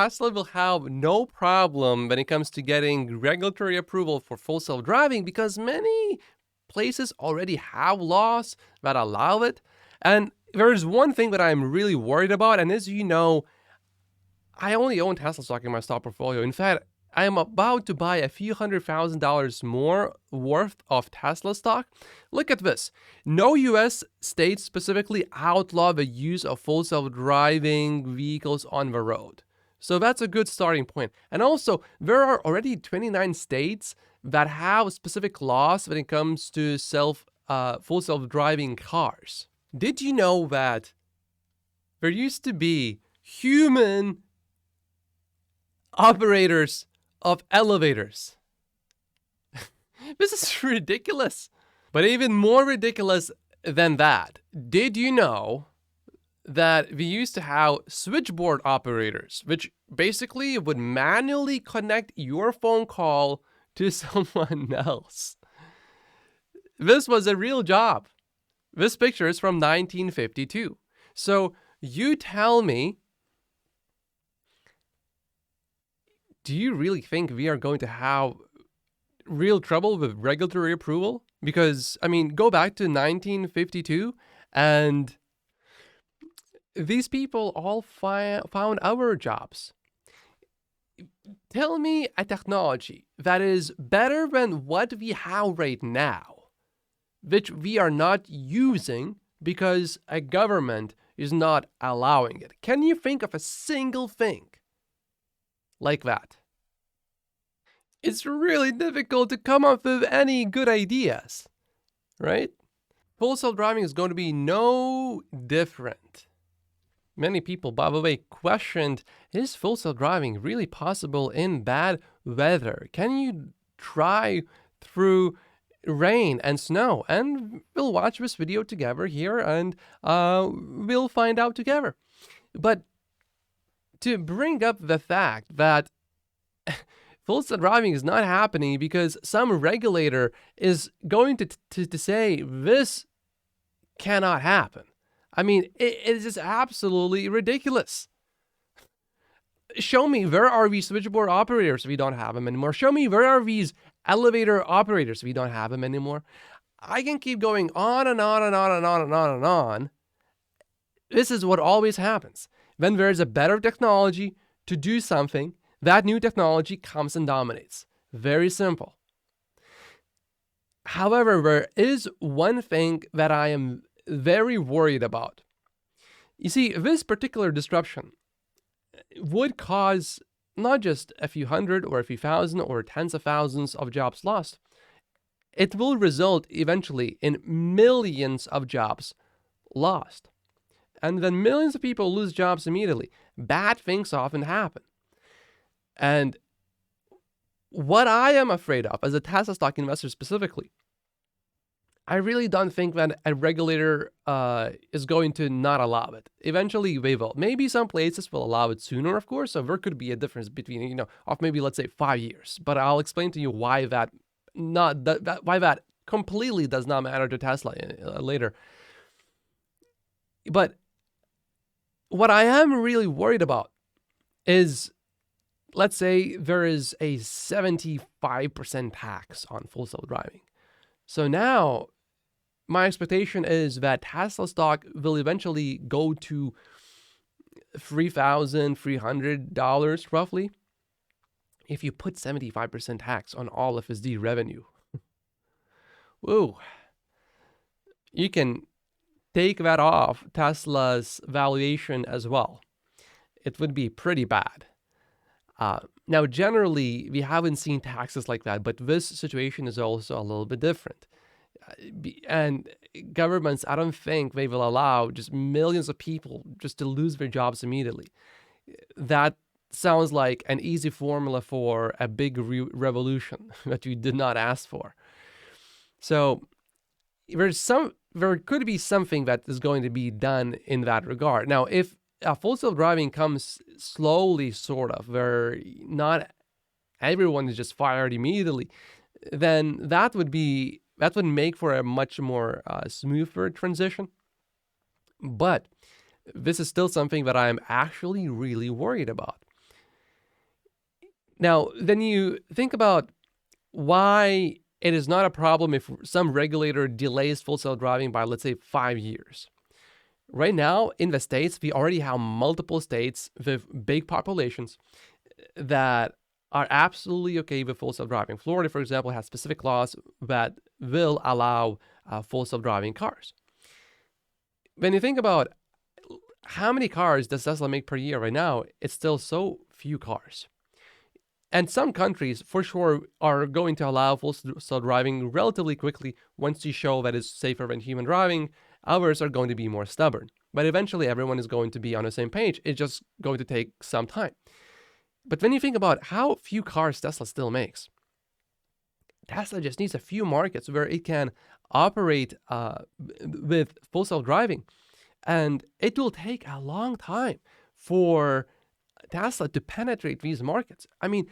Tesla will have no problem when it comes to getting regulatory approval for full self-driving because many places already have laws that allow it. And there's one thing that I'm really worried about, and as you know, I only own Tesla stock in my stock portfolio. In fact, I am about to buy a few $100,000 more worth of Tesla stock. Look at this. No US state specifically outlawed the use of full self-driving vehicles on the road. So that's a good starting point. And also, there are already 29 states that have specific laws when it comes to full self-driving cars. Did you know that there used to be human operators of elevators? This is ridiculous. But even more ridiculous than that, did you know that we used to have switchboard operators, which basically would manually connect your phone call to someone else? This was a real job. This picture is from 1952. So you tell me, do you really think we are going to have real trouble with regulatory approval? Because, I mean, go back to 1952 and these people all found other jobs. Tell me a technology that is better than what we have right now, which we are not using because a government is not allowing it. Can you think of a single thing like that? It's really difficult to come up with any good ideas, right? Full self-driving is going to be no different. Many people, by the way, questioned, is full self-driving really possible in bad weather? Can you try through rain and snow? And we'll watch this video together here and we'll find out together. But to bring up the fact that full self-driving is not happening because some regulator is going to say this cannot happen. I mean, it is just absolutely ridiculous. Show me, where are these switchboard operators if we don't have them anymore? Show me, where are these elevator operators if we don't have them anymore? I can keep going on and on and on and on and on and on. This is what always happens. When there's a better technology to do something, that new technology comes and dominates. Very simple. However, there is one thing that I am very worried about. You see, this particular disruption would cause not just a few hundred or a few thousand or tens of thousands of jobs lost. It will result eventually in millions of jobs lost. And then millions of people lose jobs immediately. Bad things often happen. And what I am afraid of as a Tesla stock investor specifically, I really don't think that a regulator is going to not allow it. Eventually, they will. Maybe some places will allow it sooner, of course. So there could be a difference between, of maybe, let's say, 5 years. But I'll explain to you why that completely does not matter to Tesla later. But what I am really worried about is, let's say there is a 75% tax on full self-driving. So now my expectation is that Tesla stock will eventually go to $3,300 roughly if you put 75% tax on all FSD revenue. Whoa. You can take that off Tesla's valuation as well. It would be pretty bad. Now, generally, we haven't seen taxes like that, but this situation is also a little bit different. And governments, I don't think they will allow just millions of people just to lose their jobs immediately. That sounds like an easy formula for a big revolution that you did not ask for. So there could be something that is going to be done in that regard. Now, if full self-driving comes slowly, sort of, where not everyone is just fired immediately, then that would make for a much more smoother transition. But this is still something that I'm actually really worried about. Now, then you think about why it is not a problem if some regulator delays full self-driving by, let's say, 5 years. Right now, in the States, we already have multiple states with big populations that are absolutely okay with full self-driving. Florida, for example, has specific laws that will allow full self-driving cars. When you think about how many cars does Tesla make per year right now, it's still so few cars. And some countries, for sure, are going to allow full self-driving relatively quickly once you show that it's safer than human driving. Others are going to be more stubborn. But eventually, everyone is going to be on the same page. It's just going to take some time. But when you think about how few cars Tesla still makes, Tesla just needs a few markets where it can operate with full self-driving. And it will take a long time for Tesla to penetrate these markets. I mean,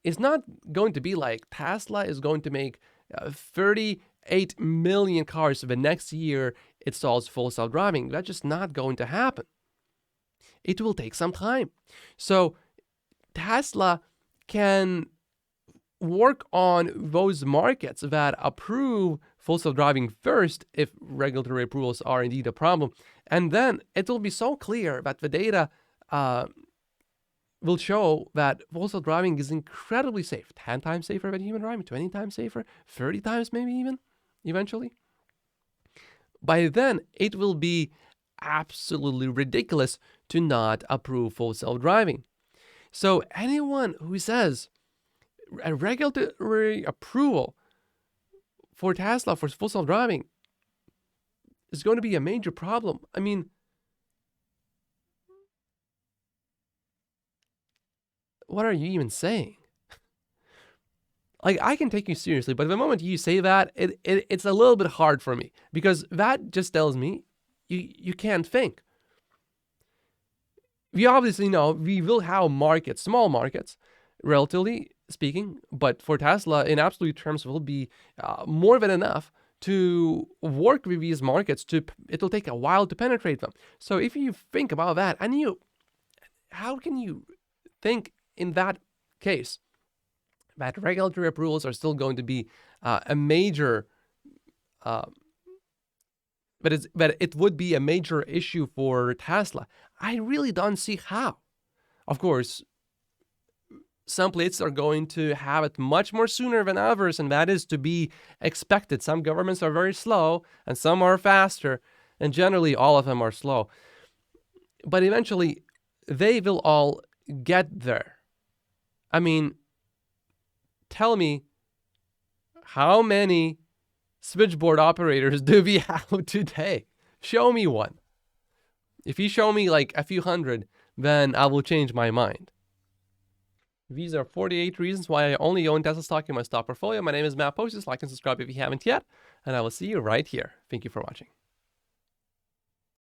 it's not going to be like Tesla is going to make 38 million cars the next year it installs full self-driving. That's just not going to happen. It will take some time. So Tesla can work on those markets that approve full self-driving first if regulatory approvals are indeed a problem. And then it will be so clear that the data will show that full self-driving is incredibly safe, 10 times safer than human driving, 20 times safer, 30 times maybe even, eventually. By then, it will be absolutely ridiculous to not approve full self-driving. So anyone who says a regulatory approval for Tesla for full self-driving is going to be a major problem. I mean, what are you even saying? Like, I can take you seriously, but the moment you say that, it's a little bit hard for me, because that just tells me you can't think. We obviously know we will have markets, small markets, relatively speaking, but for Tesla, in absolute terms, will be more than enough to work with these markets. It'll take a while to penetrate them. So if you think about that, how can you think in that case that regulatory approvals are still going to be a major, that it would be a major issue for Tesla? I really don't see how. Of course, some places are going to have it much more sooner than others, and that is to be expected. Some governments are very slow, and some are faster, and generally all of them are slow. But eventually, they will all get there. I mean, tell me, how many switchboard operators do we have today? Show me one. If you show me like a few hundred, then I will change my mind. These are 48 reasons why I only own Tesla stock in my stock portfolio. My name is Matt Postis. Like and subscribe if you haven't yet, and I will see you right here. Thank you for watching.